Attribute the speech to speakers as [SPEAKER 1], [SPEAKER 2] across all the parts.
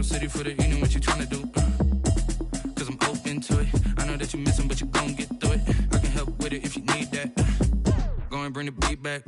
[SPEAKER 1] city for the evening, what you tryna do? Cause I'm open to it. I know that you missing, but you gon' get through it. I can help with it if you need that. Go and bring the beat back.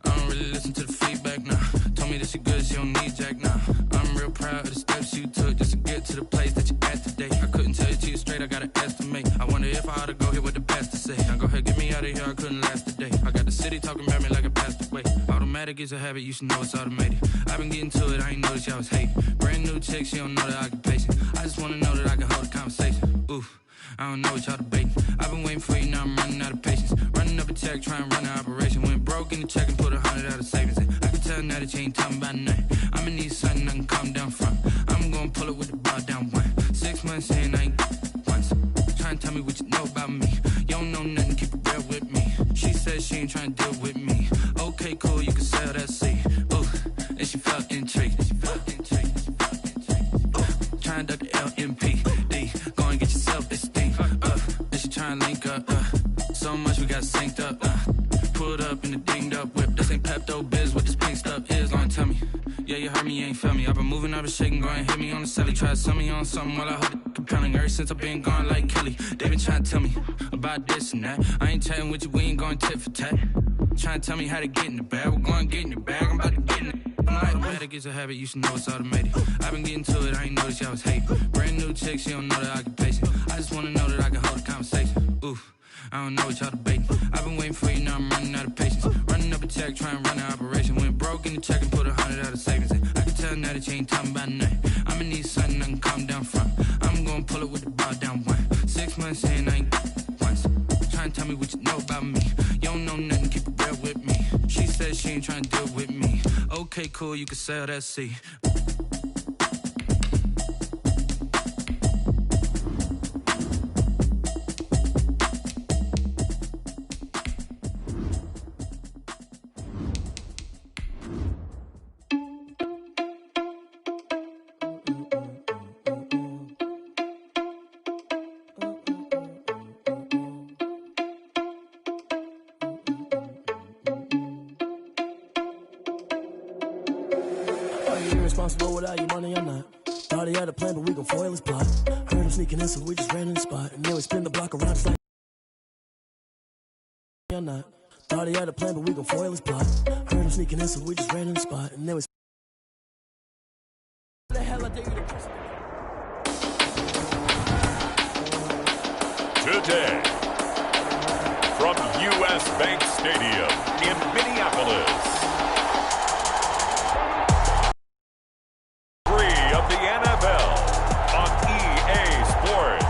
[SPEAKER 1] I don't really listen to the feedback, nah. Told me that she good, she don't need Jack, nah. I'm real proud of the steps you took just to get to the place that you at today. I couldn't tell you to you straight, I gotta estimate. I wonder if I ought to go here with the best to say. Now go ahead, get me out of here, I couldn't last a day. I got the city talking about me like I passed away. Automatic is a habit, you should know it's automated. I've been getting to it, I ain't noticed y'all was hating. Brand new chick, she don't know the occupation. I just wanna know that I can hold a conversation. Oof, I don't know what y'all debating. I've been waiting for you, now I'm running out of patience. Running up a check, trying to run an operation. Went broke in the check and put 100 out of savings in. I can tell now that you ain't talking about nothing. I'ma need something I can calm down from. I'm gonna pull it with the bar down one. 6 months in, I ain't once. Trying to tell me what you know about me. You don't know nothing, keep it real with me. She said she ain't trying to deal with me. Okay, cool, you can sell that seed. Ooh, and she felt intrigued. Trying to duck the LMPD. Go and get yourself esteem. And she trying to link up. So much we got synced up. Pulled up in the dinged up whip. This ain't Pepto Biz, what this pink stuff is. Gonna tell me. Yeah, you heard me, you ain't feel me. I've been moving, I've been shaking, go and hit me on the celly. Try to sell me on something while I hold it compelling. Ever since I've been gone like Kelly, they been trying to tell me about this and that. I ain't chatting with you, we ain't going tit for tat. Trying to tell me how to get in the bag. We're going to get in the bag, I'm about to get in it. Automatic is a habit, you should know it's automated. I've been getting to it, I ain't noticed y'all was hating. Brand new chick, she don't know the occupation. I just wanna know that I can hold a conversation. Oof, I don't know what y'all debating. I've been waiting for you, now I'm running out of patience. Running up a check, trying to run an operation. Went broke in the check and put 100 out of savings in. I can tell now that you ain't talking about nothing. I'ma need something I can calm down from. I'm gonna pull it with the bar down one. 6 months in, I ain't once. Trying to tell me what you know about me. You don't know nothing, keep it real with me. She said she ain't trying to deal with me. Okay, cool, you can sell that seed.
[SPEAKER 2] Irresponsible without your money, I'm not. Thought he had a plan, but we gon' foil his plot. Heard him sneaking in, so we just ran in the spot. And then we spin the block around just like I'm not. Thought he had a plan, but we gon' foil his plot. Heard him sneaking in, so we just ran in the spot. And then we the hell I dare you to
[SPEAKER 3] Today, from U.S. Bank Stadium in Minneapolis, the NFL on EA Sports.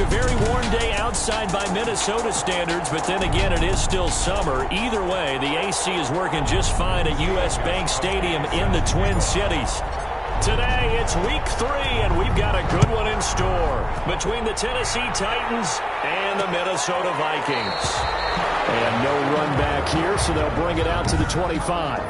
[SPEAKER 4] A very warm day outside by Minnesota standards, but then again, it is still summer. Either way, the AC is working just fine at U.S. Bank Stadium in the Twin Cities. Today, it's week 3, and we've got a good one in store between the Tennessee Titans and the Minnesota Vikings. And no run back here, so they'll bring it out to the 25.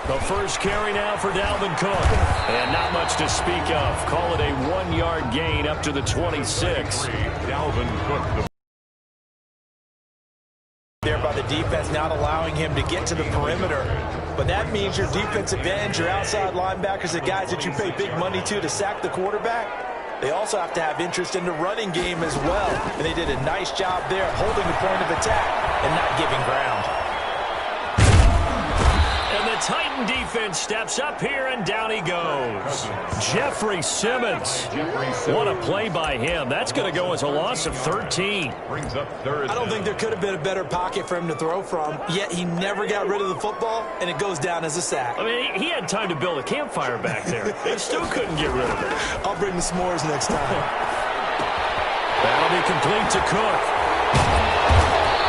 [SPEAKER 4] The first carry now for Dalvin Cook. And not much to speak of. Call it a 1-yard gain up to the 26.
[SPEAKER 3] Dalvin Cook.
[SPEAKER 5] There by the defense, not allowing him to get to the perimeter. But that means your defensive ends, your outside linebackers, the guys that you pay big money to sack the quarterback, they also have to have interest in the running game as well. And they did a nice job there holding the point of attack and not giving ground.
[SPEAKER 4] The Titan defense steps up here, and down he goes. Jeffrey Simmons. What a play by him. That's going to go as a loss of 13.
[SPEAKER 3] Brings up third.
[SPEAKER 5] I don't think there could have been a better pocket for him to throw from, yet he never got rid of the football, and it goes down as a sack.
[SPEAKER 4] I mean, he had time to build a campfire back there. They still couldn't get rid of it.
[SPEAKER 5] I'll bring the s'mores next time.
[SPEAKER 4] That'll be complete to Cook.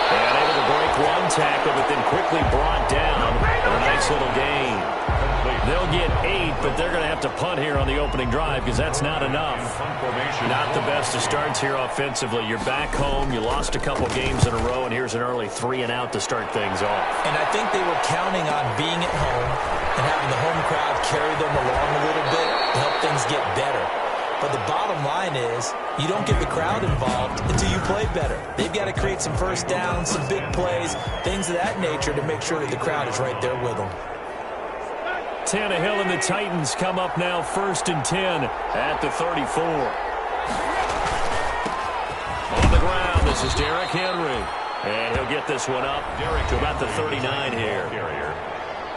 [SPEAKER 4] And able to break one tackle, but then quickly brought down. A nice little gain. They'll get 8, but they're going to have to punt here on the opening drive because that's not enough. Not the best of starts here offensively. You're back home. You lost a couple games in a row, and here's an early 3-and-out to start things off.
[SPEAKER 5] And I think they were counting on being at home and having the home crowd carry them along a little bit to help things get better. But the bottom line is you don't get the crowd involved until you play better. They've got to create some first downs, some big plays, things of that nature to make sure that the crowd is right there with them.
[SPEAKER 4] Tannehill and the Titans come up now 1st and 10 at the 34. On the ground, this is Derrick Henry. And he'll get this one up to about the 39 here.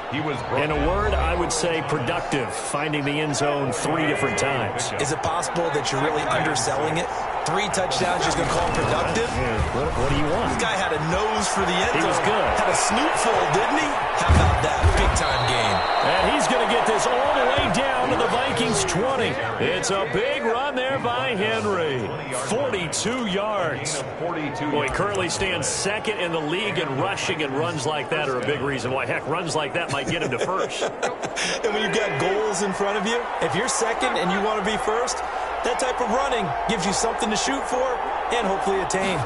[SPEAKER 4] In a word, I would say productive, finding the end zone 3 different times.
[SPEAKER 5] Is it possible that you're really underselling it? 3 touchdowns, you're going to call him productive?
[SPEAKER 4] What do you want?
[SPEAKER 5] This guy had a nose for the end zone.
[SPEAKER 4] He was good.
[SPEAKER 5] Had a snoot full, didn't he? How about that? Big-time game.
[SPEAKER 4] And he's going to get this all the way down to the Vikings 20. It's a big run there by Henry. 42 yards. Boy, he currently stands second in the league in rushing, and runs like that are a big reason why. Heck, runs like that might get him to first.
[SPEAKER 5] And when you've got goals in front of you, if you're second and you want to be first, that type of running gives you something to shoot for and hopefully attain.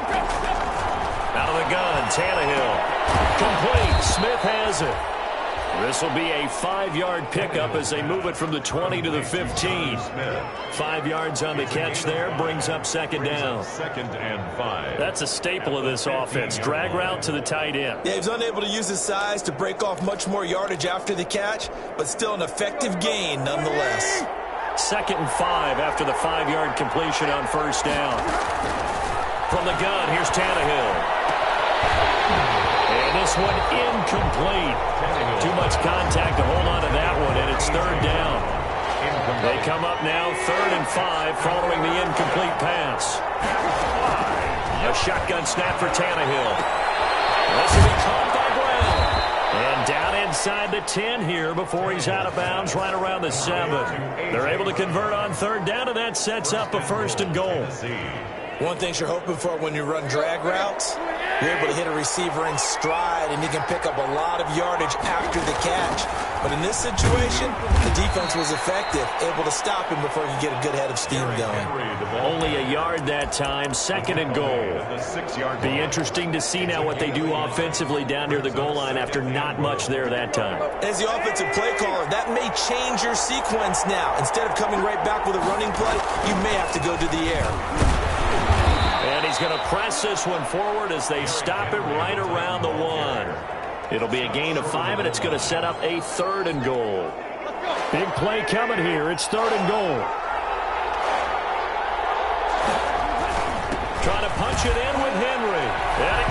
[SPEAKER 4] Out of the gun, Tannehill. Complete. Smith has it. This will be a 5-yard pickup as they move it from the 20 to the 15. 5 yards on the catch there brings up 2nd down.
[SPEAKER 3] 2nd and 5.
[SPEAKER 4] That's a staple of this offense. Drag route to the tight end.
[SPEAKER 5] Yeah, he was unable to use his size to break off much more yardage after the catch, but still an effective gain nonetheless.
[SPEAKER 4] 2nd and 5 after the 5-yard completion on 1st down. From the gun, here's Tannehill. And this one incomplete. Too much contact to hold on to that one, and it's 3rd down. They come up now 3rd and 5 following the incomplete pass. A shotgun snap for Tannehill. This will be caught by Brown. And down inside the 10 here before he's out of bounds right around the 7. They're able to convert on 3rd down, and that sets up a 1st and goal.
[SPEAKER 5] One thing you're hoping for when you run drag routes, you're able to hit a receiver in stride, and you can pick up a lot of yardage after the catch. But in this situation, the defense was effective, able to stop him before he could get a good head of steam going.
[SPEAKER 4] Only a yard that time, 2nd and goal. Be interesting to see now what they do offensively down near the goal line after not much there that time.
[SPEAKER 5] As the offensive play caller, that may change your sequence now. Instead of coming right back with a running play, you may have to go to the air.
[SPEAKER 4] And he's going to press this one forward as they stop it right around the 1. It'll be a gain of 5, and it's going to set up a 3rd and goal. Big play coming here. It's 3rd and goal. Trying to punch it in with Henry. And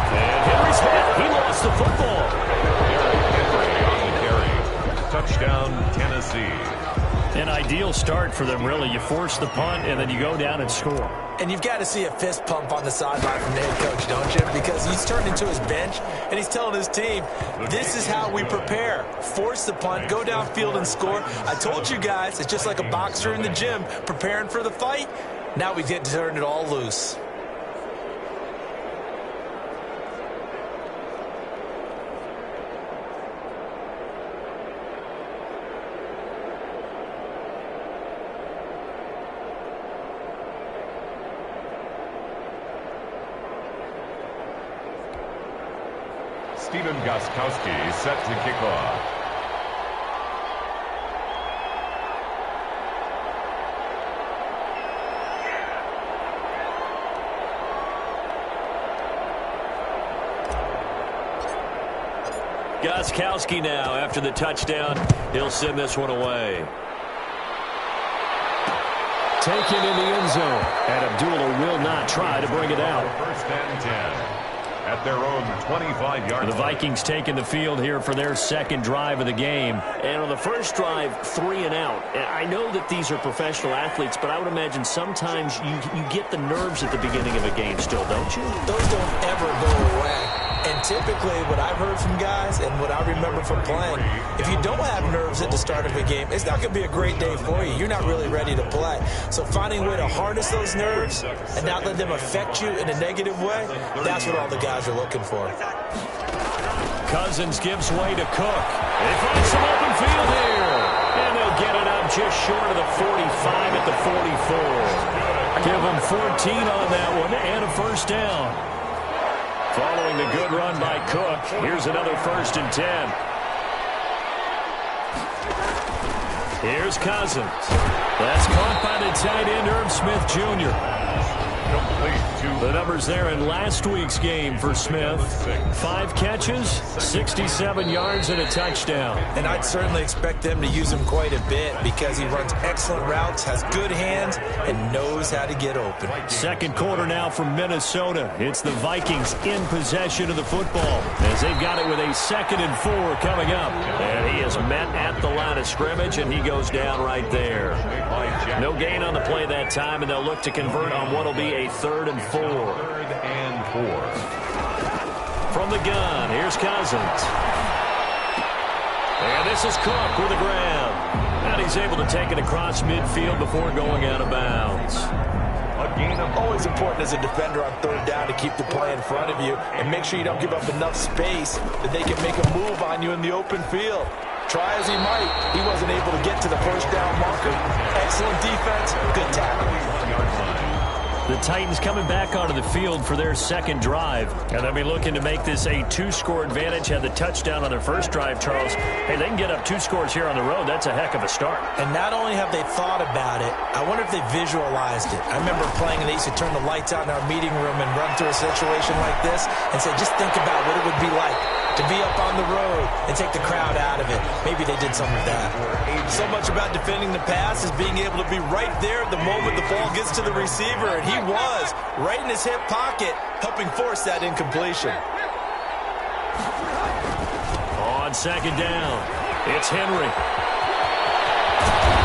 [SPEAKER 4] Henry's hit. He lost the football.
[SPEAKER 3] Henry on the carry. Touchdown, Tennessee.
[SPEAKER 4] An ideal start for them, really. You force the punt, and then you go down and score.
[SPEAKER 5] And you've got to see a fist pump on the sideline from the head coach, don't you? Because he's turned into his bench, and he's telling his team, this is how we prepare. Force the punt, go downfield and score. I told you guys, it's just like a boxer in the gym preparing for the fight. Now we get to turn it all loose.
[SPEAKER 3] Stephen Gostkowski set to kick off.
[SPEAKER 4] Gostkowski now after the touchdown. He'll send this one away. Taken in the end zone. And Abdullah will not try to bring it out.
[SPEAKER 3] 1st and 10. At their own 25-yard line.
[SPEAKER 4] The Vikings taking the field here for their 2nd drive of the game. And on the first drive, 3 and out. And I know that these are professional athletes, but I would imagine sometimes you get the nerves at the beginning of a game still, don't you?
[SPEAKER 5] Those don't ever go away. And typically what I've heard from guys and what I remember from playing, if you don't have nerves at the start of a game, it's not going to be a great day for you. You're not really ready to play. So finding a way to harness those nerves and not let them affect you in a negative way, that's what all the guys are looking for.
[SPEAKER 4] Cousins gives way to Cook. They find some open field here. will get it up just short of the 45 at the 44. Give him 14 on that one and a first down. Following the good run by Cook, here's another 1st and 10. Here's Cousins. That's caught by the tight end, Irv Smith Jr. The numbers there in last week's game for Smith. 5 catches, 67 yards, and a touchdown.
[SPEAKER 5] And I'd certainly expect them to use him quite a bit because he runs excellent routes, has good hands, and knows how to get open.
[SPEAKER 4] Second quarter now from Minnesota. It's the Vikings in possession of the football as they've got it with a 2nd and 4 coming up. And he is met at the line of scrimmage, and he goes down right there. No gain on the play that time, and they'll look to convert on what will be a 3rd and 4.
[SPEAKER 3] 3rd and 4.
[SPEAKER 4] From the gun, here's Cousins. And this is Cook with the grab. And he's able to take it across midfield before going out of bounds.
[SPEAKER 5] Always important as a defender on 3rd down to keep the play in front of you and make sure you don't give up enough space that they can make a move on you in the open field. Try as he might, he wasn't able to get to the 1st down marker. Excellent defense, good tackle.
[SPEAKER 4] The Titans coming back onto the field for their 2nd drive. And they'll be looking to make this a 2-score advantage. Had the touchdown on their 1st drive, Charles. Hey, they can get up 2 scores here on the road. That's a heck of a start.
[SPEAKER 5] And not only have they thought about it, I wonder if they visualized it. I remember playing and they used to turn the lights out in our meeting room and run through a situation like this and say, just think about what it would be like to be up on the road and take the crowd out of it. Maybe they did some of that. So much about defending the pass is being able to be right there at the moment the ball gets to the receiver, and he was right in his hip pocket, helping force that incompletion.
[SPEAKER 4] On 2nd down, it's Henry.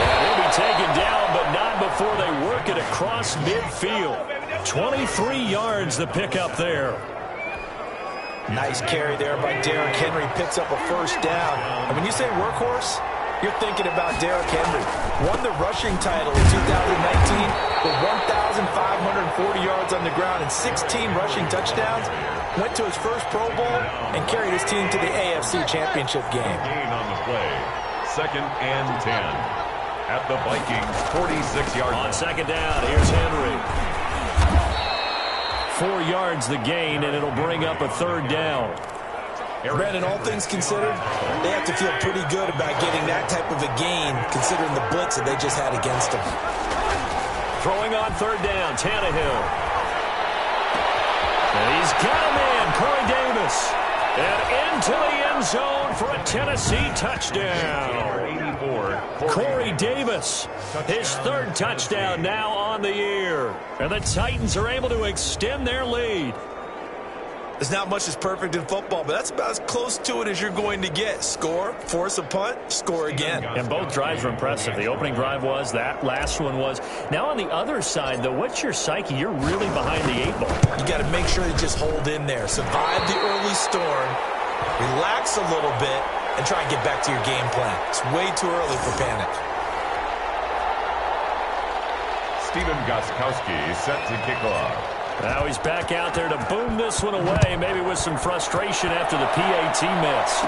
[SPEAKER 4] And he'll be taken down, but not before they work it across midfield. 23 yards the pickup there.
[SPEAKER 5] Nice carry there by Derrick Henry. Picks up a 1st down. And when you say workhorse, you're thinking about Derrick Henry. Won the rushing title in 2019 with 1,540 yards on the ground and 16 rushing touchdowns. Went to his first Pro Bowl and carried his team to the AFC Championship game.
[SPEAKER 3] Gain on the play. 2nd and 10. At the Vikings 46-yard line.
[SPEAKER 4] On 2nd down, here's Henry. 4 yards the gain, and it'll bring up a 3rd down.
[SPEAKER 5] Brandon, all things considered, they have to feel pretty good about getting that type of a gain, considering the blitz that they just had against them.
[SPEAKER 4] Throwing on 3rd down, Tannehill. And he's got him in, Corey Davis. And into the end zone for a Tennessee touchdown. Corey Davis, his 3rd touchdown now on the year. And the Titans are able to extend their lead.
[SPEAKER 5] There's not much that's perfect in football, but that's about as close to it as you're going to get. Score, force a punt, score again.
[SPEAKER 4] And both drives were impressive. The opening drive was, that last one was. Now on the other side, though, what's your psyche? You're really behind the 8 ball.
[SPEAKER 5] You got to make sure you just hold in there. Survive the early storm, relax a little bit, and try and get back to your game plan. It's way too early for panic.
[SPEAKER 3] Stephen Gostkowski set to kick off.
[SPEAKER 4] Now he's back out there to boom this one away, maybe with some frustration after the PAT miss.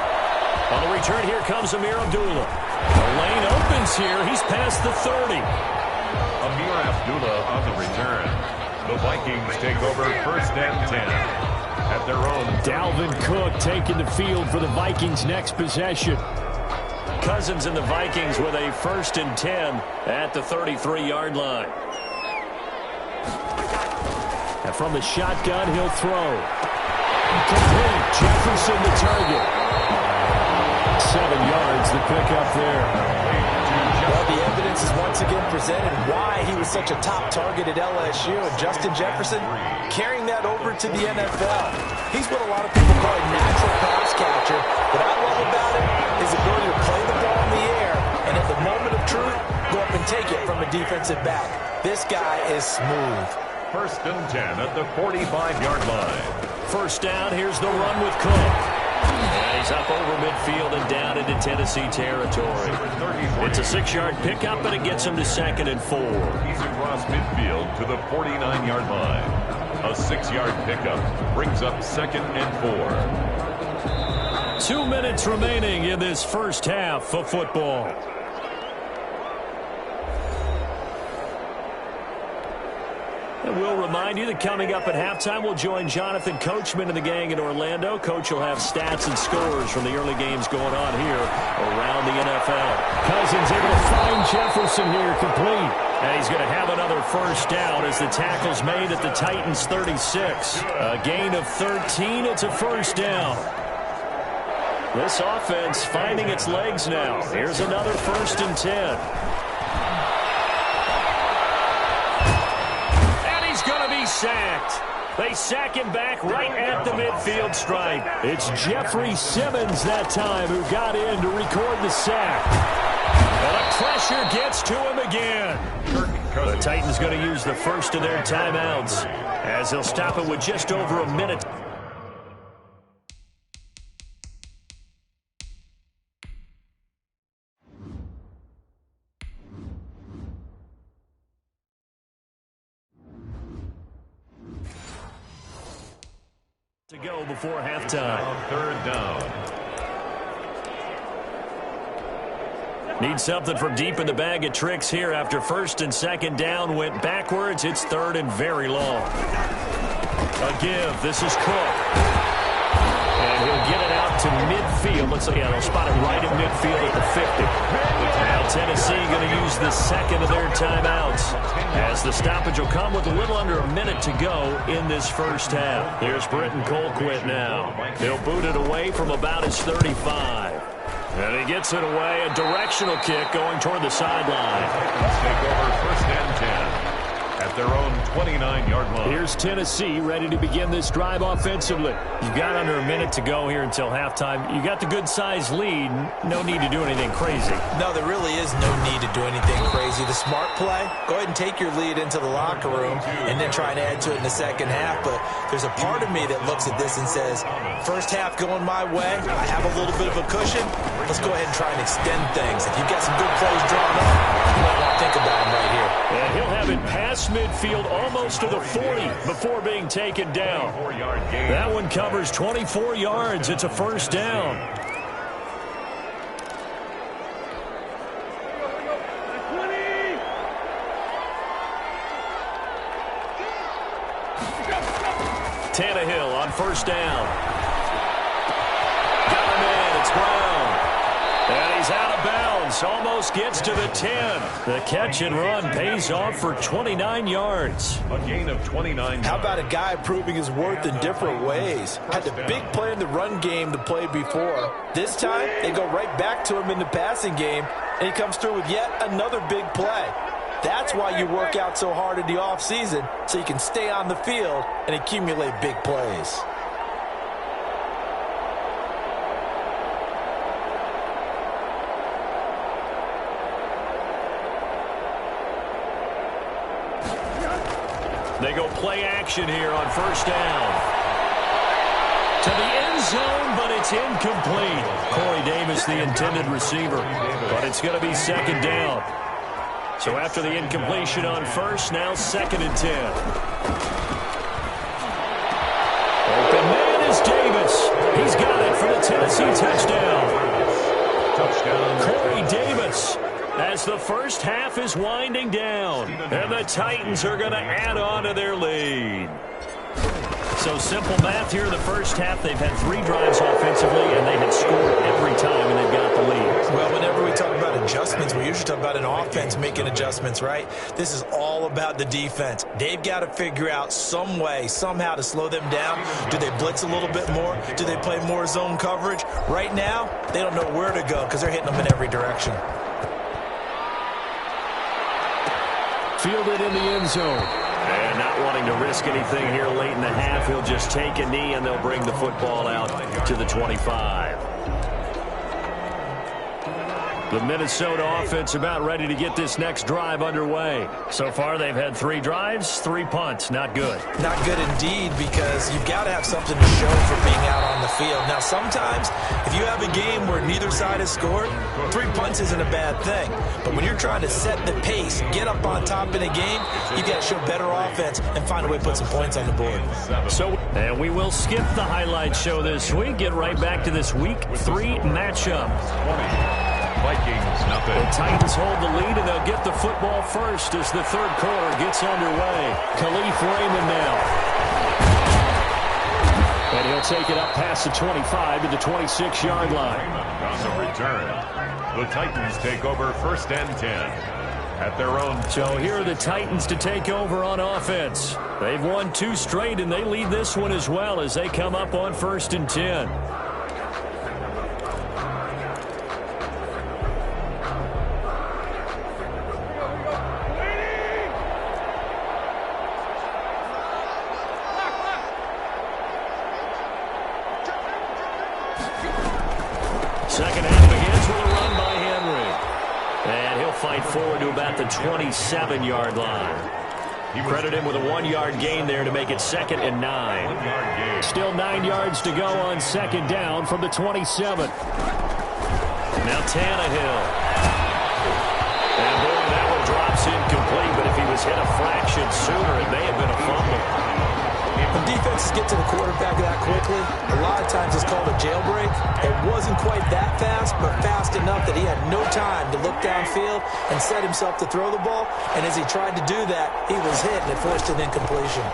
[SPEAKER 4] On the return, here comes Amir Abdullah. The lane opens here. He's past the 30.
[SPEAKER 3] Amir Abdullah on the return. The Vikings take over 1st and 10 at their own.
[SPEAKER 4] Dalvin Cook taking the field for the Vikings' next possession. Cousins and the Vikings with a 1st and 10 at the 33-yard line. And from the shotgun, he'll throw. Complete. Jefferson the target. 7 yards the pickup there.
[SPEAKER 5] Well, the evidence is once again presented why he was such a top target at LSU. And Justin Jefferson carrying that over to the NFL. He's what a lot of people call a natural pass catcher. What I love about him is his ability to play the ball in the air and at the moment of truth, go up and take it from a defensive back. This guy is smooth.
[SPEAKER 3] 1st and 10 at the 45-yard line.
[SPEAKER 4] 1st down, here's the run with Cook. And he's up over midfield and down into Tennessee territory. It's a 6-yard pickup, but it gets him to 2nd and 4.
[SPEAKER 3] He's across midfield to the 49-yard line. A 6-yard pickup brings up 2nd and 4.
[SPEAKER 4] 2 minutes remaining in this first half of football. And we'll remind you that coming up at halftime, we'll join Jonathan Coachman and the gang in Orlando. Coach will have stats and scores from the early games going on here around the NFL. Cousins able to find Jefferson here, complete. And he's going to have another first down as the tackle's made at the Titans' 36. A gain of 13. It's a first down. This offense finding its legs now. Here's another 1st and 10. Sacked. They sack him back right at the midfield stripe. It's Jeffrey Simmons that time who got in to record the sack. And the pressure gets to him again. The Titans going to use the first of their timeouts as they'll stop it with just over a minute. To go before halftime.
[SPEAKER 3] 3rd down.
[SPEAKER 4] Need something from deep in the bag of tricks here after 1st and 2nd down went backwards. It's 3rd and very long. A give. This is Cook. And he'll get it out to midfield. Looks like they'll spot it right in midfield at the 50. Now Tennessee going to use the second of their timeouts as the stoppage will come with a little under a minute to go in this first half. Here's Britton Colquitt now. He'll boot it away from about his 35. And he gets it away. A directional kick going toward the sideline.
[SPEAKER 3] Take over 1st and 10 at their own 29-yard line.
[SPEAKER 4] Here's Tennessee ready to begin this drive offensively. You've got under a minute to go here until halftime. You got the good-sized lead. No need to do anything crazy.
[SPEAKER 5] No, there really is no need to do anything crazy. The smart play, go ahead and take your lead into the locker room and then try and add to it in the second half. But there's a part of me that looks at this and says, first half going my way, I have a little bit of a cushion. Let's go ahead and try and extend things. If you've got some good plays drawn up, you might want to think about them right here.
[SPEAKER 4] And he'll have it past midfield almost to the 40 before being taken down. That one covers 24 yards. It's a first down. Tannehill on first down. Got him in. It's Brown. And he's out of bounds. Almost gets to the 10. The catch and run pays off for 29 yards.
[SPEAKER 3] A gain of 29.
[SPEAKER 5] How about a guy proving his worth in different ways? Had the big play in the run game to play before. This time, they go right back to him in the passing game, and he comes through with yet another big play. That's why you work out so hard in the offseason, so you can stay on the field and accumulate big plays.
[SPEAKER 4] They go play action here on first down. To the end zone, but it's incomplete. Corey Davis, the intended receiver. But it's going to be second down. So after the incompletion on first, now 2nd and 10. Open man is Davis. He's got it for the Tennessee touchdown. Corey Davis. As the first half is winding down, and the Titans are going to add on to their lead. So simple math here in the first half. They've had 3 drives offensively, and they had scored every time, and they've got the lead.
[SPEAKER 5] Well, whenever we talk about adjustments, we usually talk about an offense making adjustments, right? This is all about the defense. They've got to figure out some way, somehow to slow them down. Do they blitz a little bit more? Do they play more zone coverage? Right now, they don't know where to go because they're hitting them in every direction.
[SPEAKER 4] Fielded in the end zone. And not wanting to risk anything here late in the half, he'll just take a knee and they'll bring the football out to the 25. The Minnesota offense about ready to get this next drive underway. So far, they've had 3 drives, 3 punts. Not good.
[SPEAKER 5] Not good indeed, because you've got to have something to show for being out on the field. Now, sometimes, if you have a game where neither side has scored, 3 punts isn't a bad thing. But when you're trying to set the pace, get up on top in a game, you've got to show better offense and find a way to put some points on the board.
[SPEAKER 4] And we will skip the highlight show this week. Get right back to this Week 3 matchup.
[SPEAKER 3] Vikings nothing.
[SPEAKER 4] The Titans hold the lead, and they'll get the football first as the third quarter gets underway. Khalif Raymond now. And he'll take it up past the 25 to the 26-yard line.
[SPEAKER 3] On the return, the Titans take over 1st and 10 at their own.
[SPEAKER 4] So here are the Titans to take over on offense. They've won 2 straight, and they lead this one as well as they come up on 1st and 10. Second half begins with a run by Henry. And he'll fight forward to about the 27-yard line. Credit him with a 1-yard gain there to make it 2nd and 9. Still 9 yards to go on 2nd down from the 27. Now Tannehill. And boy, that one drops incomplete, but if he was hit a fraction sooner, it may have been a fumble.
[SPEAKER 5] When defenses get to the quarterback that quickly, a lot of times it's called a jailbreak. It wasn't quite that fast, but fast enough that he had no time to look downfield and set himself to throw the ball. And as he tried to do that, he was hit and it forced an incompletion.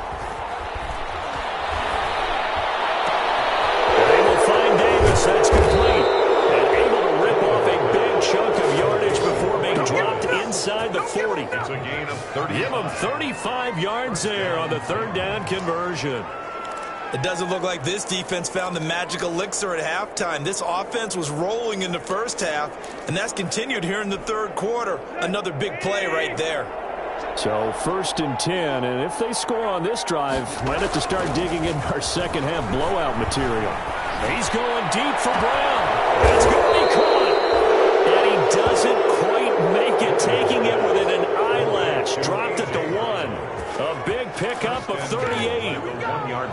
[SPEAKER 4] They will find Davis. That's complete. And able to rip off a big chunk of yardage before being dropped inside the 40.
[SPEAKER 3] It's a gain of 30.
[SPEAKER 4] Give him 35 yards there on the 3rd down conversion.
[SPEAKER 5] It doesn't look like this defense found the magic elixir at halftime. This offense was rolling in the first half, and that's continued here in the 3rd quarter. Another big play right there.
[SPEAKER 4] So 1st and 10, and if they score on this drive, might have to start digging in our second half blowout material. He's going deep for Brown. That's going to be caught. And he doesn't quite make it, taking it within an eyelash. Dropped at the 1. A big pickup of 38.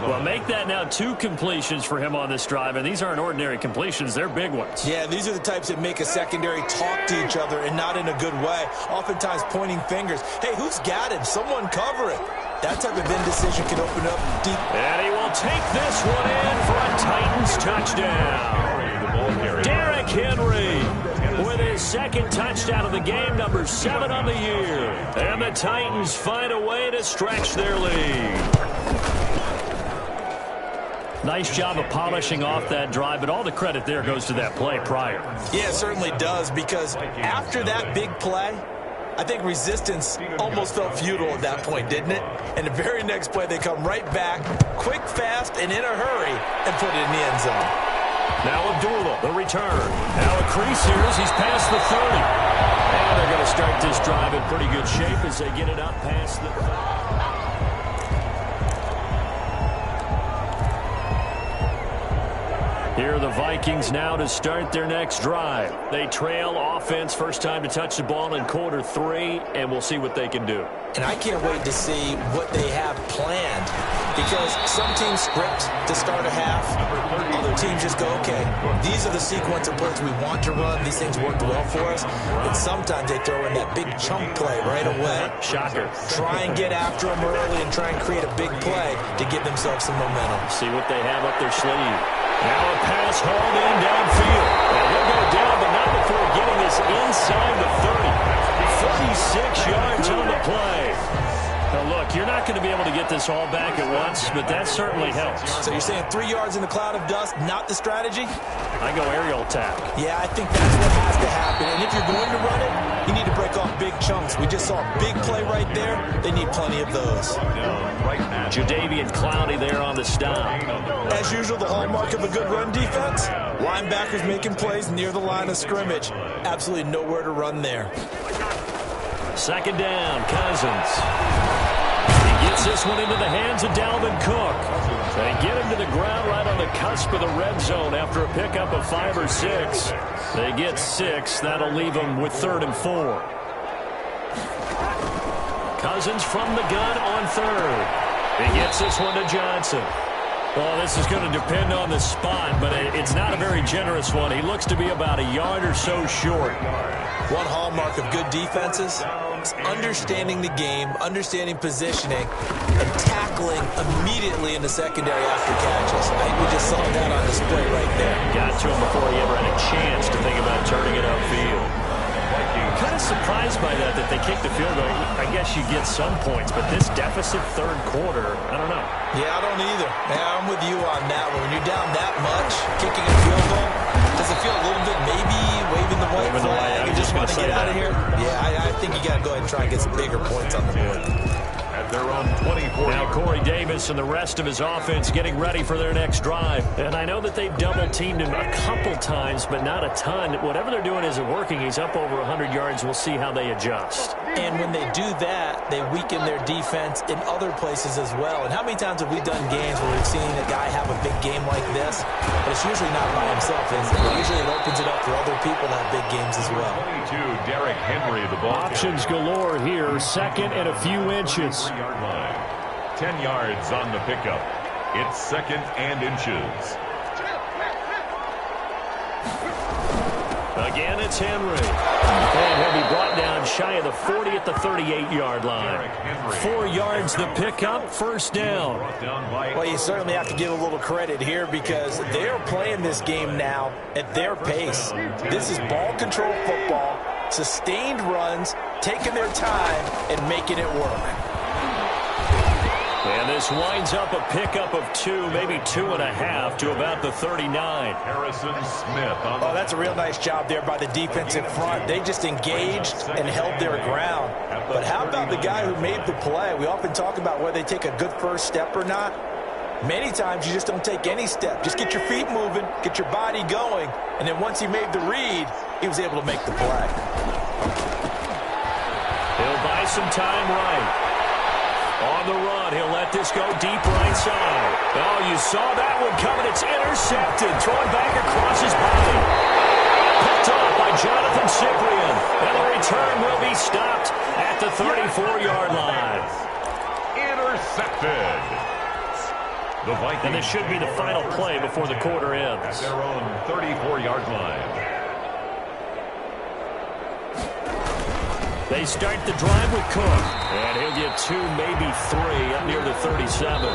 [SPEAKER 4] Well, make that now 2 completions for him on this drive, and these aren't ordinary completions. They're big ones.
[SPEAKER 5] Yeah, these are the types that make a secondary talk to each other and not in a good way. Oftentimes pointing fingers. Hey, who's got him? Someone cover it. That type of indecision can open up deep.
[SPEAKER 4] And he will take this one in for a Titans touchdown. Derrick Henry with his 2nd touchdown of the game, number 7 on the year. And the Titans find a way to stretch their lead. Nice job of polishing off that drive, but all the credit there goes to that play prior.
[SPEAKER 5] Yeah, it certainly does, because after that big play, I think resistance almost felt futile at that point, didn't it? And the very next play, they come right back, quick, fast, and in a hurry, and put it in the end zone.
[SPEAKER 4] Now Abdullah, the return. Now a crease here as he's past the 30. And they're going to start this drive in pretty good shape as they get it up past the 30. Here are the Vikings now to start their next drive. They trail offense, first time to touch the ball in quarter 3, and we'll see what they can do.
[SPEAKER 5] And I can't wait to see what they have planned, because some teams script to start a half. Other teams just go, okay, these are the sequence of plays we want to run. These things worked well for us. And sometimes they throw in that big chunk play right away.
[SPEAKER 4] Shocker.
[SPEAKER 5] Try and get after them early and try and create a big play to give themselves some momentum.
[SPEAKER 4] See what they have up their sleeve. Now a pass hauled in downfield. And he'll go down, but not before getting this inside the 30. 46 yards on the play. Now, look, you're not going to be able to get this all back at once, but that certainly helps.
[SPEAKER 5] So you're saying 3 yards in the cloud of dust, not the strategy?
[SPEAKER 4] I go aerial attack.
[SPEAKER 5] Yeah, I think that's what has to happen. And if you're going to run it, you need to break off big chunks. We just saw a big play right there. They need plenty of those.
[SPEAKER 4] Jadeveon Clowney there on the stop.
[SPEAKER 5] As usual, the hallmark of a good run defense, linebackers making plays near the line of scrimmage. Absolutely nowhere to run there.
[SPEAKER 4] Second down, Cousins. He gets this one into the hands of Dalvin Cook. They get him to the ground right on the cusp of the red zone after a pickup of 5 or 6. They get 6. That'll leave them with 3rd and 4. Cousins from the gun on 3rd. He gets this one to Johnson. Well, this is going to depend on the spot, but it's not a very generous one. He looks to be about a yard or so short.
[SPEAKER 5] One hallmark of good defenses is understanding the game, understanding positioning, and tackling immediately in the secondary after catches. I think we just saw that on display right there.
[SPEAKER 4] Got to him before he ever had a chance to think about turning it upfield. Kind of surprised by that they kicked the field goal. I guess you get some points, but this deficit third quarter, I don't know.
[SPEAKER 5] Yeah, I don't either. Yeah, I'm with you on that one. When you're down that much, kicking a field goal, does it feel a little bit maybe waving the white flag? You just want to get out of here? Yeah, I think you got to go ahead and try and get some bigger points on the board.
[SPEAKER 3] At their own 24.
[SPEAKER 4] Now Corey Davis and the rest of his offense getting ready for their next drive. And I know that they've double-teamed him a couple times, but not a ton. Whatever they're doing isn't working. He's up over 100 yards. We'll see how they adjust.
[SPEAKER 5] And when they do that, they weaken their defense in other places as well. And how many times have we done games where we've seen a guy have a big game like this? But it's usually not by himself, is it? Usually it opens it up for other people to have big games as well.
[SPEAKER 3] 22, Derrick Henry, the ball.
[SPEAKER 4] Options galore here. Second and a few inches.
[SPEAKER 3] 3-yard line. 10 yards on the pickup. It's second and inches.
[SPEAKER 4] Again, it's Henry. And he'll be brought down shy of the 40 at the 38-yard line. 4 yards the pickup, first down.
[SPEAKER 5] Well, you certainly have to give a little credit here because they're playing this game now at their pace. This is ball control football, sustained runs, taking their time, and making it work.
[SPEAKER 4] And this winds up a pickup of 2, maybe 2.5 to about the 39.
[SPEAKER 3] Harrison Smith.
[SPEAKER 5] Oh, that's a real nice job there by the defensive front. They just engaged and held their ground. But how about the guy who made the play? We often talk about whether they take a good first step or not. Many times you just don't take any step. Just get your feet moving, get your body going, and then once he made the read, he was able to make the play.
[SPEAKER 4] He'll buy some time right. On the run, he'll let this go deep right side. Oh, you saw that one coming. It's intercepted. Thrown back across his body. Picked off by Jonathan Cyprien. And the return will be stopped at the 34-yard line.
[SPEAKER 3] Intercepted. The Vikings.
[SPEAKER 4] And this should be the final play before the quarter ends.
[SPEAKER 3] At their own 34-yard line.
[SPEAKER 4] They start the drive with Cook. And he'll get 2, maybe 3 up near the 37.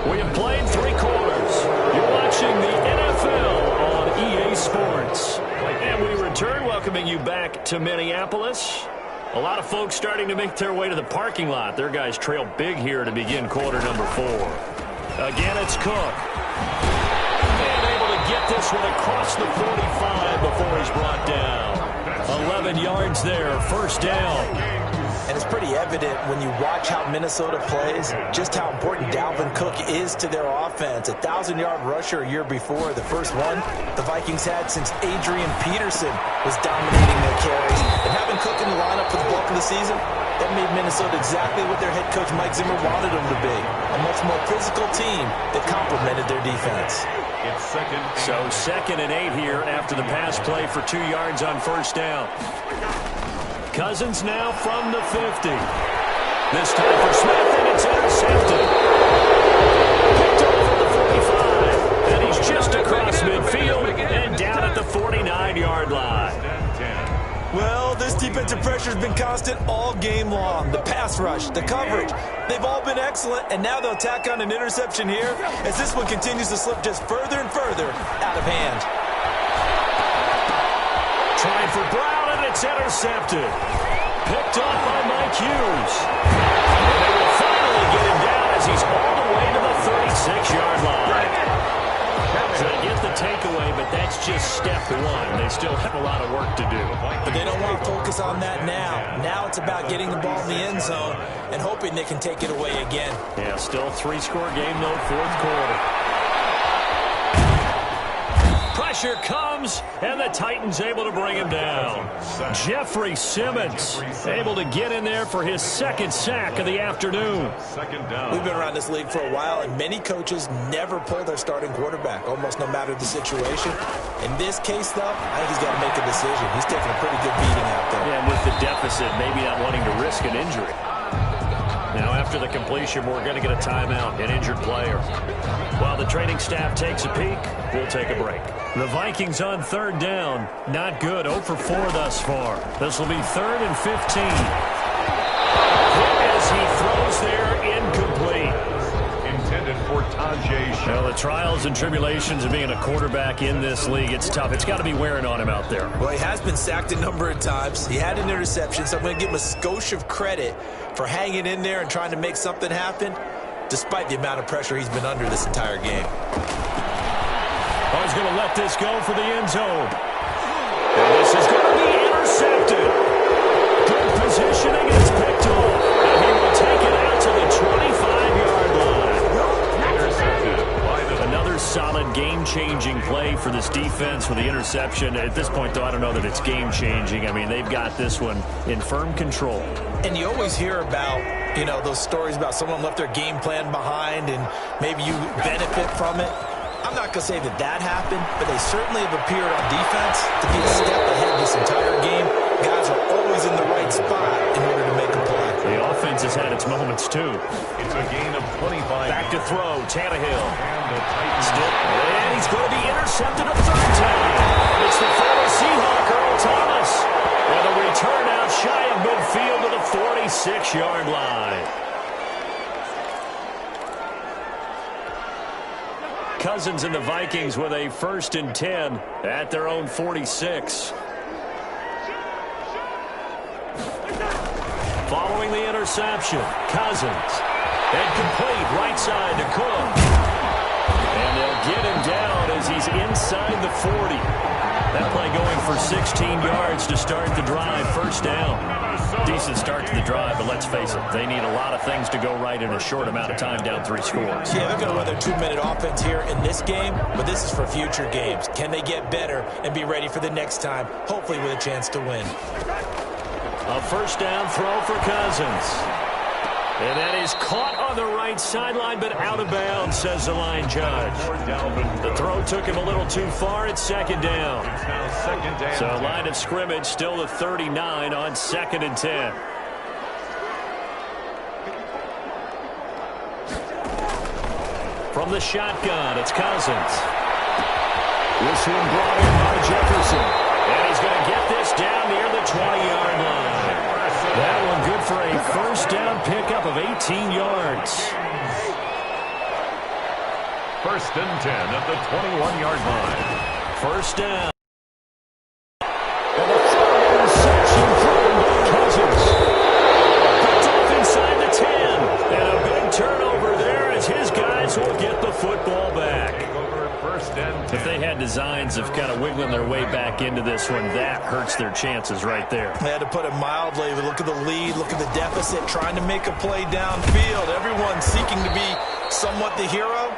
[SPEAKER 4] We have played 3 quarters. You're watching the NFL on EA Sports. And we return, welcoming you back to Minneapolis. A lot of folks starting to make their way to the parking lot. Their guys trail big here to begin quarter number 4. Again, it's Cook. And able to get this one across the 45 before he's brought down. 11 yards there, first down.
[SPEAKER 5] And it's pretty evident when you watch how Minnesota plays, just how important Dalvin Cook is to their offense. 1,000-yard rusher a year before. The first one the Vikings had since Adrian Peterson was dominating their carries. And having Cook in the lineup for the bulk of the season, that made Minnesota exactly what their head coach Mike Zimmer wanted them to be. A much more physical team that complemented their defense.
[SPEAKER 3] It's
[SPEAKER 4] second and 8 here after the pass play for 2 yards on first down. Cousins now from the 50. This time for Smith, and it's intercepted. Picked up from the 45, and he's just across midfield and down at the 49-yard line.
[SPEAKER 5] Well, this defensive pressure has been constant all game long. The pass rush, the coverage, they've all been excellent, and now they'll tack on an interception here as this one continues to slip just further and further out of hand.
[SPEAKER 4] Trying for Brown, and it's intercepted. Picked off by Mike Hughes. And they will finally get him down as he's all the way to the 36-yard line. So they get the takeaway, but that's just step 1. They still have a lot of work to do.
[SPEAKER 5] But they don't want to focus on that now. Now it's about getting the ball in the end zone and hoping they can take it away again.
[SPEAKER 4] Yeah, still 3-score game, though, fourth quarter. Pressure comes, and the Titans able to bring him down. Jeffrey Simmons able to get in there for his second sack of the afternoon.
[SPEAKER 5] We've been around this league for a while, and many coaches never pull their starting quarterback, almost no matter the situation. In this case, though, I think he's got to make a decision. He's taking a pretty good beating out there.
[SPEAKER 4] Yeah, with the deficit, maybe not wanting to risk an injury. Now, after the completion, we're going to get a timeout, an injured player. While the training staff takes a peek, we'll take a break. The Vikings on third down. Not good. 0 for 4 thus far. This will be 3rd and 15. As he throws there, incomplete.
[SPEAKER 3] Intended for Tajay Sharp.
[SPEAKER 4] Well, the trials and tribulations of being a quarterback in this league, it's tough. It's got to be wearing on him out there.
[SPEAKER 5] Well, he has been sacked a number of times. He had an interception, so I'm going to give him a skosh of credit for hanging in there and trying to make something happen, despite the amount of pressure he's been under this entire game.
[SPEAKER 4] Oh, he's going to let this go for the end zone. And this is going to be intercepted. Good positioning, and it's picked off. And he will take it out to the 25-yard line.
[SPEAKER 3] Intercepted by the...
[SPEAKER 4] Another solid game-changing play for this defense with the interception. At this point, though, I don't know that it's game-changing. I mean, they've got this one in firm control.
[SPEAKER 5] And you always hear about, you know, those stories about someone left their game plan behind and maybe you benefit from it. I'm not going to say that that happened, but they certainly have appeared on defense to be a step ahead this entire game. Guys are always in the right spot in order to make a play.
[SPEAKER 4] The offense has had its moments, too.
[SPEAKER 3] It's a gain of 25.
[SPEAKER 4] Back to throw, Tannehill.
[SPEAKER 3] And the Titans
[SPEAKER 4] Still, and he's going to be intercepted a third time. It's the former Seahawk, Earl Thomas, with a return out shy of midfield to the 46-yard line. Cousins and the Vikings with a 1st and 10 at their own 46. Following the interception, Cousins. And complete right side to Cook. And they'll get him down as he's inside the 40. That play going for 16 yards to start the drive. 1st down. Decent start to the drive, but let's face it, they need a lot of things to go right in a short amount of time, down 3 scores.
[SPEAKER 5] Yeah, they're going to run their 2-minute offense here in this game, but this is for future games. Can they get better and be ready for the next time, hopefully with a chance to win?
[SPEAKER 4] A 1st down throw for Cousins. And that is caught on the right sideline, but out of bounds, says the line judge. The throw took him a little too far. It's 2nd down. So line of scrimmage still the 39 on 2nd and 10. From the shotgun, it's Cousins. This one brought in by Jefferson. And he's going to get this down near the 20-yard line. That one good for a 1st down pickup of 18 yards.
[SPEAKER 3] 1st and 10 at the 21-yard line.
[SPEAKER 4] 1st down. And a throw interception thrown by Cousins. Picked off inside the 10. And a big turnover there as his guys will get the football back. If they had designs of kind of wiggling their way back into this one, that hurts their chances right there.
[SPEAKER 5] They had to put it mildly. Look at the lead, look at the deficit, trying to make a play downfield. Everyone seeking to be somewhat the hero.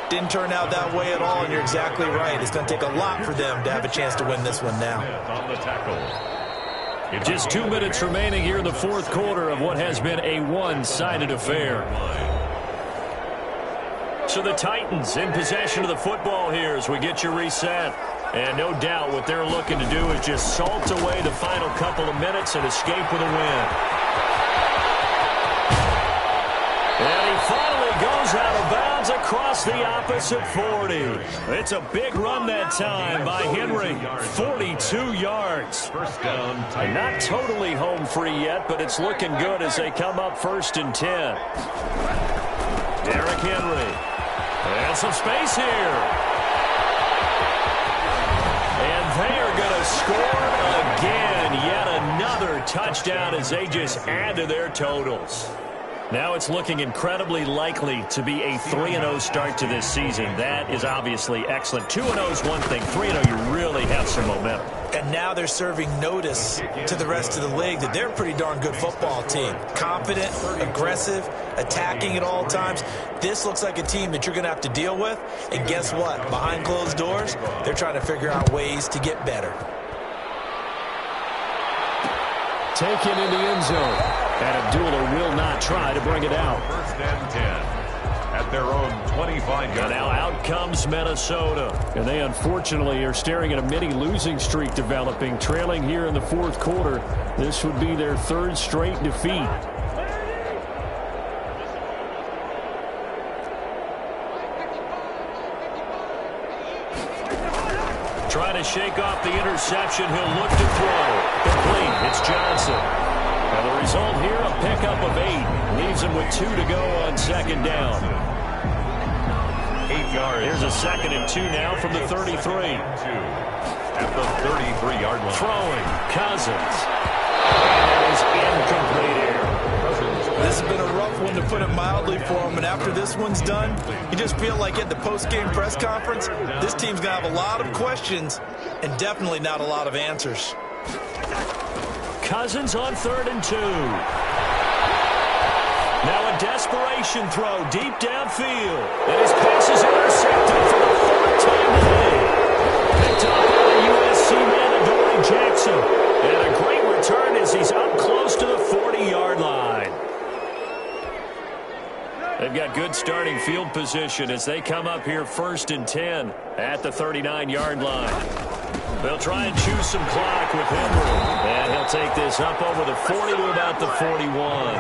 [SPEAKER 5] Didn't turn out that way at all, and you're exactly right. It's going to take a lot for them to have a chance to win this one now.
[SPEAKER 3] On the tackle.
[SPEAKER 4] Just 2 minutes remaining here in the 4th quarter of what has been a one-sided affair. So the Titans in possession of the football here as we get you reset. And no doubt what they're looking to do is just salt away the final couple of minutes and escape with a win. And he finally goes out of bounds across the opposite 40. It's a big run that time by Henry. 42 yards.
[SPEAKER 3] 1st down.
[SPEAKER 4] And not totally home free yet, but it's looking good as they come up 1st and 10. Derrick Henry. And some space here. And they are going to score again. Yet another touchdown as they just add to their totals. Now it's looking incredibly likely to be a 3-0 start to this season. That is obviously excellent. 2-0 is one thing. 3-0, you really have some momentum.
[SPEAKER 5] And now they're serving notice to the rest of the league that they're a pretty darn good football team. Confident, aggressive, attacking at all times. This looks like a team that you're going to have to deal with. And guess what? Behind closed doors, they're trying to figure out ways to get better.
[SPEAKER 4] Taken in the end zone. And Abdullah will not try to bring it out.
[SPEAKER 3] 1st and 10 at their own 25-yard line.
[SPEAKER 4] Now out comes Minnesota. And they unfortunately are staring at a mini losing streak developing, trailing here in the 4th quarter. This would be their 3rd straight defeat. try to shake off the interception. He'll look to throw. Complete. It's Johnson. And the result here, a pickup of 8. Leaves him with 2 to go on second down.
[SPEAKER 3] 8 yards.
[SPEAKER 4] Here's a 2nd and 2 now from the 33.
[SPEAKER 3] At the 33-yard line.
[SPEAKER 4] Throwing. Cousins. That is incomplete here.
[SPEAKER 5] This has been a rough one, to put it mildly, for him. And after this one's done, you just feel like at the post-game press conference, this team's going to have a lot of questions and definitely not a lot of answers.
[SPEAKER 4] Cousins on 3rd and 2. Now a desperation throw deep downfield. And his pass is intercepted for the 4th time today. Picked up by the USC man, Adoree Jackson. And a great return as he's up close to the 40-yard line. They've got good starting field position as they come up here 1st and 10 at the 39-yard line. They'll try and choose some clock with Henry. And he'll take this up over the 40 to about the 41.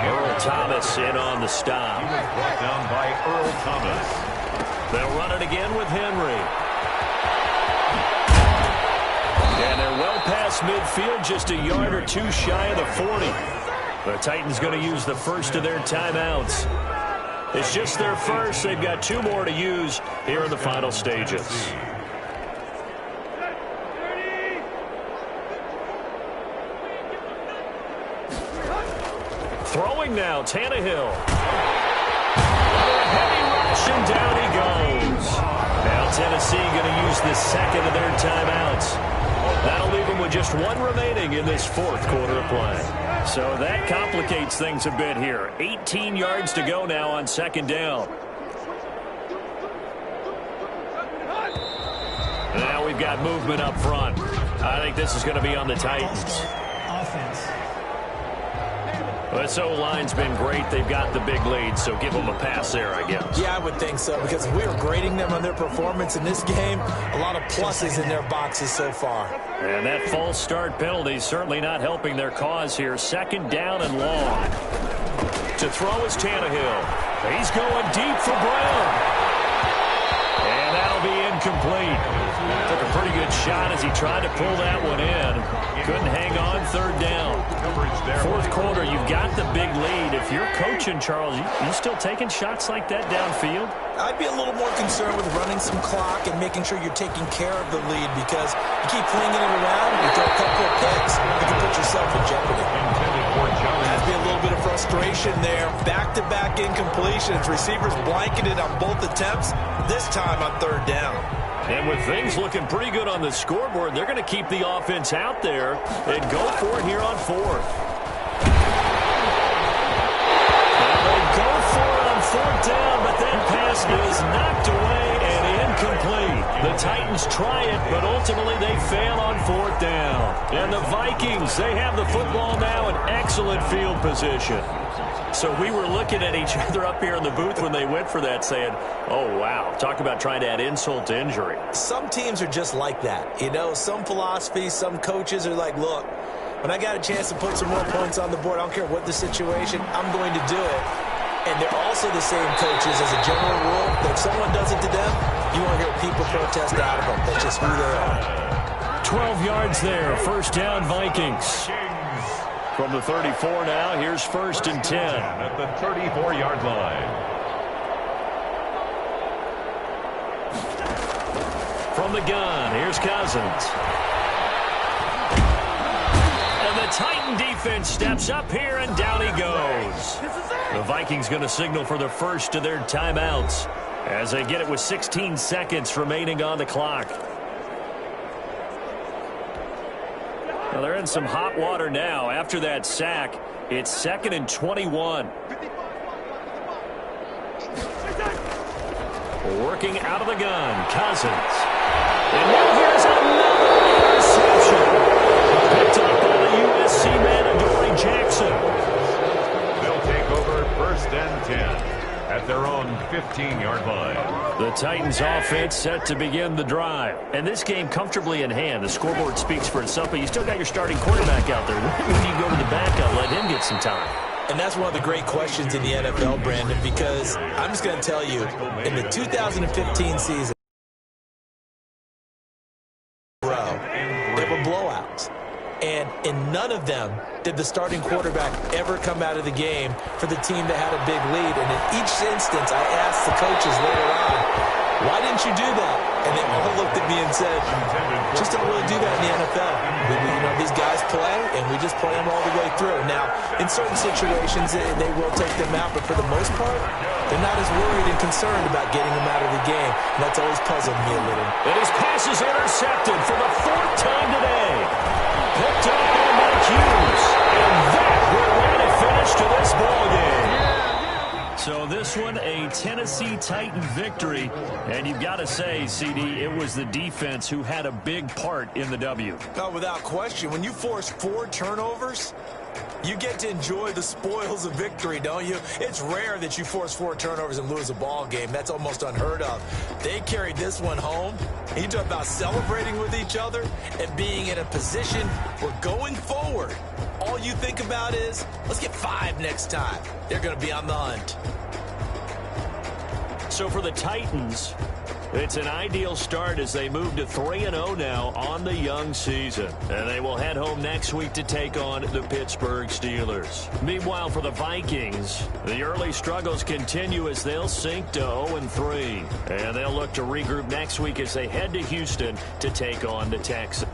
[SPEAKER 4] Earl Thomas in on the stop.
[SPEAKER 3] He was brought down by Earl Thomas.
[SPEAKER 4] They'll run it again with Henry. And they're well past midfield, just a yard or 2 shy of the 40. The Titans going to use the first of their timeouts. It's just their first. They've got 2 more to use here in the final stages. Throwing now, Tannehill. Heavy rush, and down he goes. Now Tennessee going to use the 2nd of their timeouts. That'll leave them with just 1 remaining in this 4th quarter of play. So that complicates things a bit here. 18 yards to go now on 2nd down. Now we've got movement up front. I think this is going to be on the Titans.
[SPEAKER 2] Offense.
[SPEAKER 4] This O-line's been great. They've got the big lead, so give them a pass there, I guess.
[SPEAKER 5] Yeah, I would think so, because if we were grading them on their performance in this game, a lot of pluses in their boxes so far.
[SPEAKER 4] And that false start penalty is certainly not helping their cause here. 2nd down and long. To throw is Tannehill. He's going deep for Brown. And that'll be incomplete. Took a pretty good shot as he tried to pull that one in. Couldn't hang on. 3rd down. 4th quarter, you've got the big lead. If you're coaching, Charles, you still taking shots like that downfield?
[SPEAKER 5] I'd be a little more concerned with running some clock and making sure you're taking care of the lead, because you keep flinging it around, you throw a couple of picks, you can put yourself in jeopardy. That'd be a little bit of frustration there. Back-to-back incompletions. Receivers blanketed on both attempts, this time on 3rd down.
[SPEAKER 4] And with things looking pretty good on the scoreboard, they're going to keep the offense out there and go for it here on 4th. Now they go for it on 4th down, but that pass is knocked away and incomplete. The Titans try it, but ultimately they fail on 4th down. And the Vikings, they have the football now in excellent field position. So we were looking at each other up here in the booth when they went for that, saying, oh, wow, talk about trying to add insult to injury.
[SPEAKER 5] Some teams are just like that. You know, some philosophies, some coaches are like, look, when I got a chance to put some more points on the board, I don't care what the situation, I'm going to do it. And they're also the same coaches as a general rule, that if someone does it to them, you won't hear people protest out of them. That's just who they are.
[SPEAKER 4] 12 yards there, 1st down Vikings. From the 34 now, here's 1st and 10.
[SPEAKER 3] At the 34-yard line.
[SPEAKER 4] From the gun, here's Cousins. And the Titan defense steps up here, and down he goes. The Vikings going to signal for the first of their timeouts as they get it with 16 seconds remaining on the clock. Well, they're in some hot water now. After that sack, it's 2nd and 21. Working out of the gun, Cousins. And now here's another interception. Picked up by the USC man, Adoree Jackson.
[SPEAKER 3] They'll take over 1st and 10 at their own 15-yard line.
[SPEAKER 4] The Titans offense set to begin the drive. And this game comfortably in hand. The scoreboard speaks for itself, but you still got your starting quarterback out there. When you go to the backup, let him get some time.
[SPEAKER 5] And that's one of the great questions in the NFL, Brandon, because I'm just going to tell you, in the 2015 season, In none of them did the starting quarterback ever come out of the game for the team that had a big lead. And in each instance, I asked the coaches later on, why didn't you do that? And they all looked at me and said, just don't really do that in the NFL. These guys play, and we just play them all the way through. Now, in certain situations, they will take them out, but for the most part, they're not as worried and concerned about getting them out of the game. And that's always puzzled me a little.
[SPEAKER 4] And his pass is intercepted for the 4th time today. Picked up by Mike Hughes. And that will write a finish to this ball game. So this one, a Tennessee Titan victory. And you've got to say, CD, it was the defense who had a big part in the W.
[SPEAKER 5] Oh, without question. When you force 4 turnovers, you get to enjoy the spoils of victory, don't you? It's rare that you force 4 turnovers and lose a ball game. That's almost unheard of. They carried this one home. You talk about celebrating with each other and being in a position where going forward, all you think about is, let's get 5 next time. They're going to be on the hunt.
[SPEAKER 4] So for the Titans, it's an ideal start as they move to 3-0 now on the young season. And they will head home next week to take on the Pittsburgh Steelers. Meanwhile, for the Vikings, the early struggles continue as they'll sink to 0-3. And they'll look to regroup next week as they head to Houston to take on the Texans.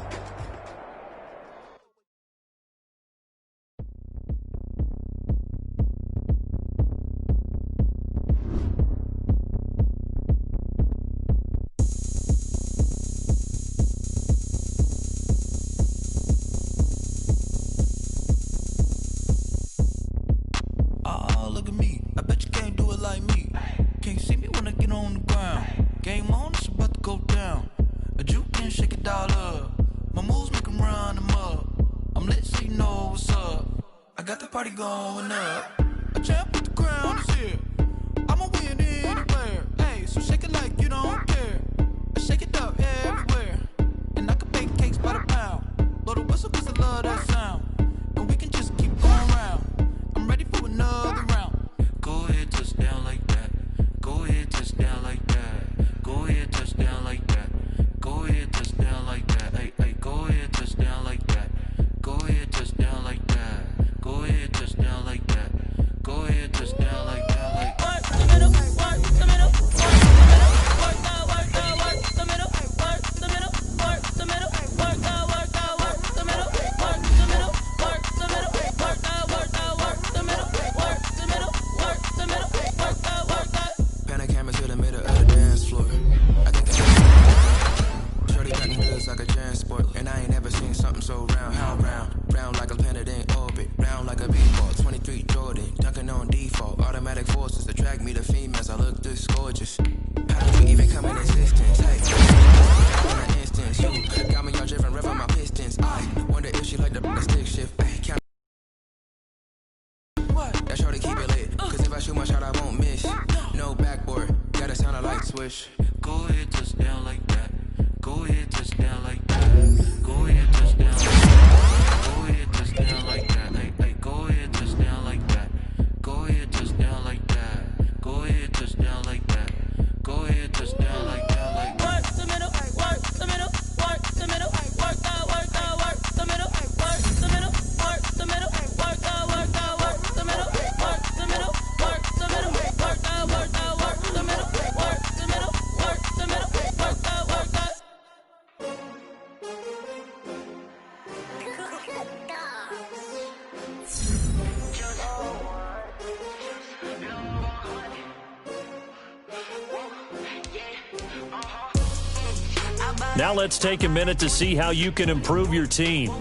[SPEAKER 1] Going up, a champ with the crown is here. I'ma win anywhere. Hey, so shake it like you don't care. I shake it up everywhere. And I can bake cakes by the pound. Blow the whistle cause I love that sound. And we can just keep going round. I'm ready for another round. Go ahead, touchdown like that. Go ahead, touchdown like that. Go ahead, touchdown like that. Go ahead, touchdown like that. Hey, hey, go ahead, touchdown like that. Go ahead, touchdown like that. Go ahead, touchdown like that. Go ahead, touchdown like that. Like work the middle, work the middle, work the middle, work the middle, work the middle, work the middle, work the middle, work the middle, work the middle, work the middle, work the middle, work the
[SPEAKER 6] Pan a camera to the middle of the dance floor. I think that shorty got them goods like a transport, and I ain't never seen something so round. How round like a planet in orbit, round like a b-ball. 23 Jordan, dunking on default. Automatic forces attract me to females. I look this gorgeous. How do we even come in existence? Hey, in an instance, you got me all driven, revving my pistons. I wonder if she like the stick shift. Hey, count. That shorty keep it lit, cause if I shoot my shot, I won't miss. No backboard, gotta sound a light switch.
[SPEAKER 1] Go ahead, touchdown like that. Go ahead, touchdown like that. Go ahead, touchdown like that. Go ahead, touchdown like that. Hey, hey, go ahead, touchdown like that. Go ahead, touchdown like that. Go ahead, touchdown like that. Go ahead, touchdown like that. Like work the middle, work the middle, work the middle, work the middle, work the middle, work the middle, work the middle, work the middle, work the middle, work the middle, work the middle, work the middle, work the middle, work the
[SPEAKER 4] Now let's take a minute to see how you can improve your team.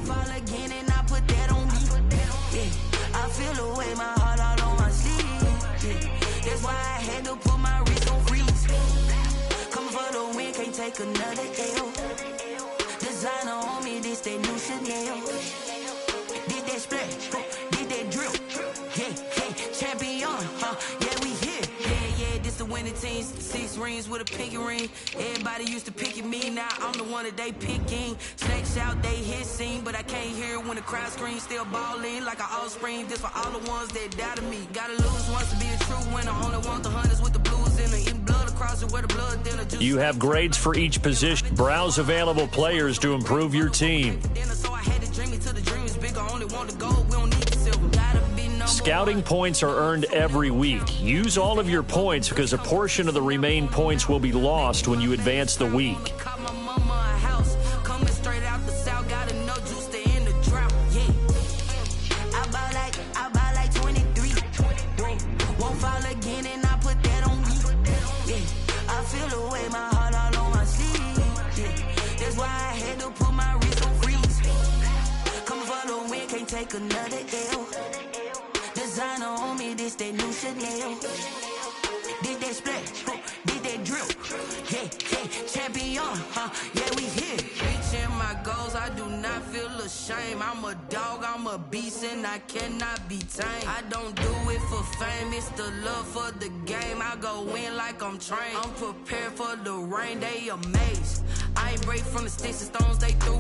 [SPEAKER 1] Teams, 6 rings with a pinky ring. Everybody used to pick at me, now I'm the one that they picking. Snakes out, they hissing, but I can't hear when the crowd screams. Still balling like an offspring. This for all the ones that doubted me. Gotta lose once to be a true winner. Only want the hunters with the blues in it. In blood across it where the blood dinner.
[SPEAKER 4] You have grades for each position. Browse available players to improve your team.
[SPEAKER 1] So I had to dream it till the dreams
[SPEAKER 4] scouting points are earned every week. Use all of your points because a portion of the remaining points will be lost when you advance the week.
[SPEAKER 7] Take another L. Designer on me, this that new Chanel. Did that splash, did that drill. Yeah, champion, yeah, we here. Reaching my goals, I do not feel ashamed. I'm a dog, I'm a beast, and I cannot be tamed. I don't do it for fame, it's the love for the game. I go in like I'm trained. I'm prepared for the rain, they amazed. I ain't break from the sticks and stones they threw.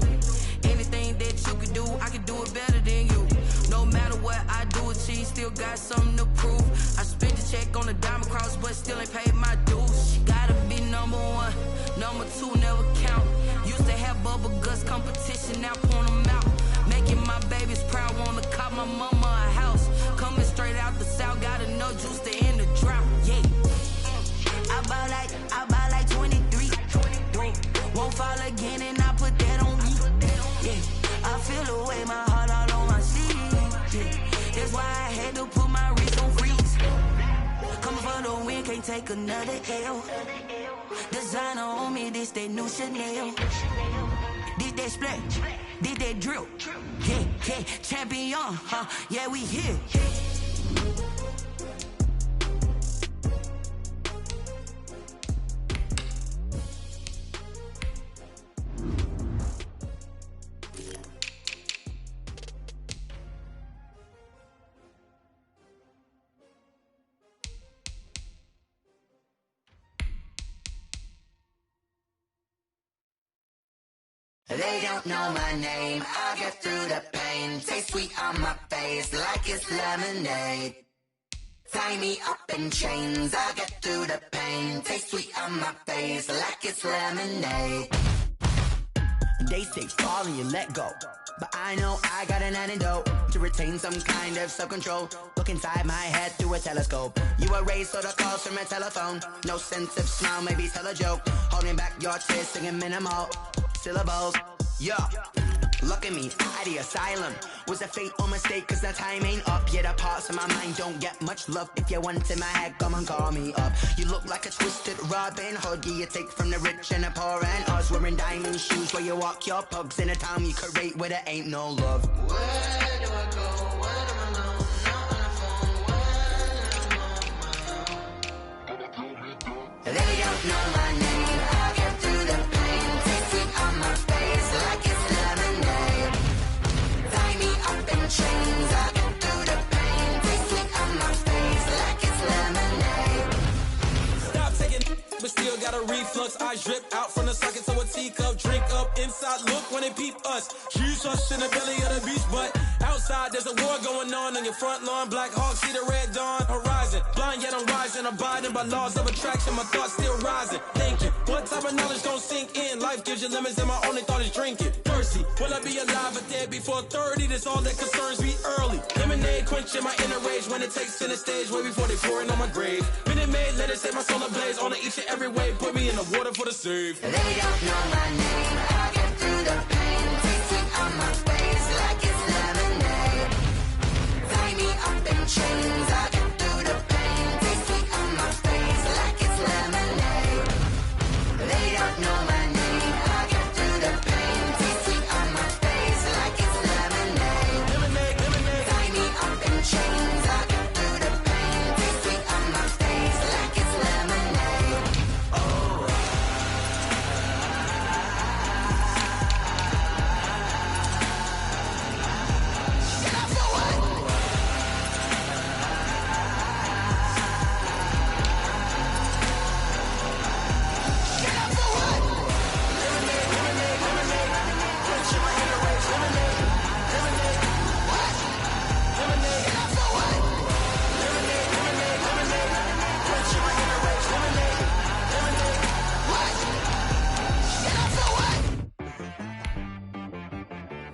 [SPEAKER 7] Anything that you can do, I can do it better than you. No matter what I do, achieve, still got something to prove. I spent a check on the diamond cross, but still ain't paid my dues. Gotta be number one, number two never count. Used to have bubble guts competition, now point them out. Making my babies proud, wanna cop my mama a house. Coming straight out the south, gotta know juice to end the drought. Yeah, I buy like 23. Won't fall again, and I put that on me. Yeah, I feel the way, my heart all on my sleeve. Yeah, that's why I had to put my wrist on freeze. Coming for the win, can't take another L. Designer on me, this that new Chanel. Did that splash, did that drill. Yeah, champion, yeah, we here.
[SPEAKER 8] They don't know my name, I get through the pain. Taste sweet on my face like it's lemonade. Tie me up in chains, I get through the pain. Taste sweet on my face like it's lemonade.
[SPEAKER 9] They say fall and you let go, but I know I got an antidote to retain some kind of self-control. Look inside my head through a telescope. You erase all the calls from a telephone. No sense of smile, maybe tell a joke. Holding back your tears, singing minimal syllables. Yeah, look at me, out of the asylum. Was a fate or mistake, cause the time ain't up. Yeah, the parts of my mind don't get much love. If you want in my head, come and call me up. You look like a twisted Robin Hood. Yeah, you take from the rich and the poor and us. Wearing diamond shoes where you walk your pugs. In a town you create where there ain't no love.
[SPEAKER 8] Where do I go? When am I alone? Not on the phone. When am I on?
[SPEAKER 9] They don't know my name, I get through the pain. Taste sweet on my face like it's lemonade. Tie me up in chains, I get through the pain. Taste sweet on my face like it's lemonade.
[SPEAKER 10] Stop taking but still got a reflux. Eyes drip out from the socket to a teacup. Drink up inside, look when they peep us. Jesus in the belly of the beast, but outside there's a war going on your front lawn. Black Hawk, see the red dawn horizon. Blind yet I'm rising, abiding by laws of attraction. My thoughts still rising, thinking what type of knowledge don't sink in. Life gives you limits and my only thought is drinking. Thirsty, will I be alive or dead before 30? That's all that concerns me early. Lemonade quenching my inner rage when it takes center stage way before they pour it on my grave. Minute Maid, let it set my soul ablaze on each and every way. Put me in the water for the save.
[SPEAKER 9] They don't know my name, I get through the pain. Taste sweet on my face like it's lemonade. Tie me up in chains, I get through the pain. Taste sweet on my face like it's lemonade. They don't know my name, I get through the pain. Taste sweet on my face like it's lemonade. Tie me up in chains, I get through the pain. Taste sweet on my face like it's lemonade. Oh.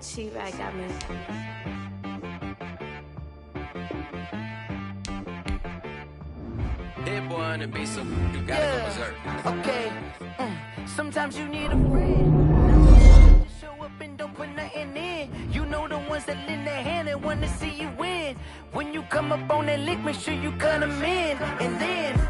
[SPEAKER 11] She right got me.
[SPEAKER 6] Hit boy on the beat, so you gotta go berserk.
[SPEAKER 9] Okay. Sometimes you need a friend. Show up and don't put nothing in. You know the ones that lend their hand and wanna see you win. When you come up on that lick, make sure you cut them in. And then